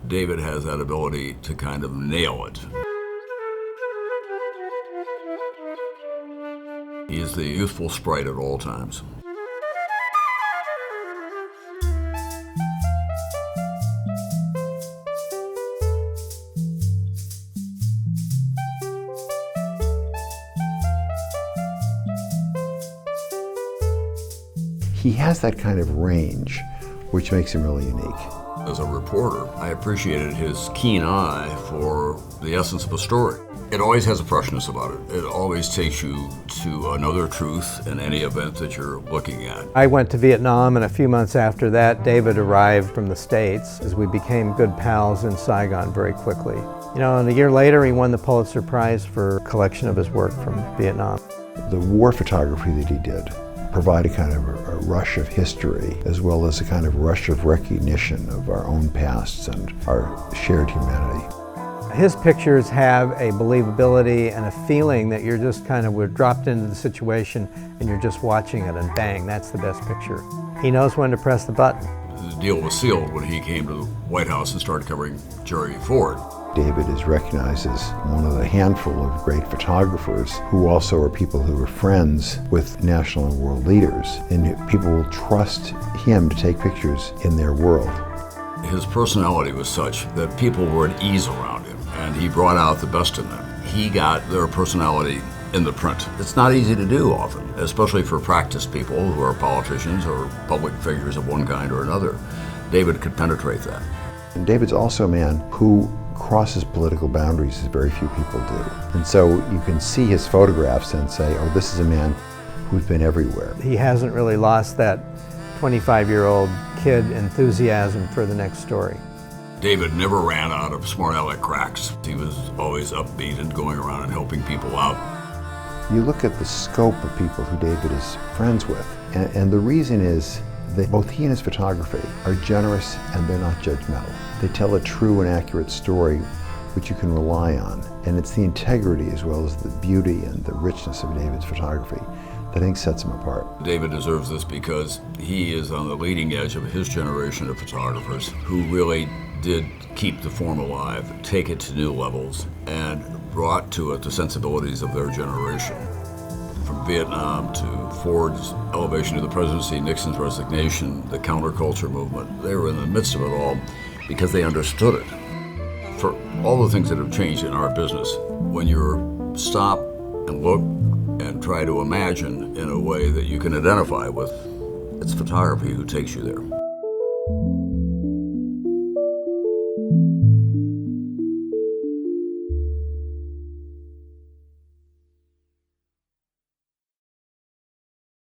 David has that ability to kind of nail it. He is the youthful sprite at all times. He has that kind of range, which makes him really unique. As a reporter, I appreciated his keen eye for the essence of a story. It always has a freshness about it. It always takes you to another truth in any event that you're looking at. I went to Vietnam, and a few months after that, David arrived from the States, as we became good pals in Saigon very quickly. You know, and a year later, he won the Pulitzer Prize for a collection of his work from Vietnam. The war photography that he did provided kind of a rush of history, as well as a kind of rush of recognition of our own pasts and our shared humanity. His pictures have a believability and a feeling that you're just kind of, we're dropped into the situation and you're just watching it, and bang, that's the best picture. He knows when to press the button. The deal was sealed when he came to the White House and started covering Jerry Ford. David is recognized as one of the handful of great photographers who also are people who are friends with national and world leaders, and people will trust him to take pictures in their world. His personality was such that people were at ease around him, and he brought out the best in them. He got their personality in the print. It's not easy to do often, especially for practiced people who are politicians or public figures of one kind or another. David could penetrate that. And David's also a man who crosses political boundaries as very few people do. And so you can see his photographs and say, oh, this is a man who's been everywhere. He hasn't really lost that 25-year-old kid enthusiasm for the next story. David never ran out of smart aleck cracks. He was always upbeat and going around and helping people out. You look at the scope of people who David is friends with, and the reason is that both he and his photography are generous and they're not judgmental. They tell a true and accurate story which you can rely on, and it's the integrity as well as the beauty and the richness of David's photography that I think sets him apart. David deserves this because he is on the leading edge of his generation of photographers who really did keep the form alive, take it to new levels, and brought to it the sensibilities of their generation. From Vietnam to Ford's elevation to the presidency, Nixon's resignation, the counterculture movement, they were in the midst of it all because they understood it. For all the things that have changed in our business, when you stop and look and try to imagine in a way that you can identify with, it's photography who takes you there.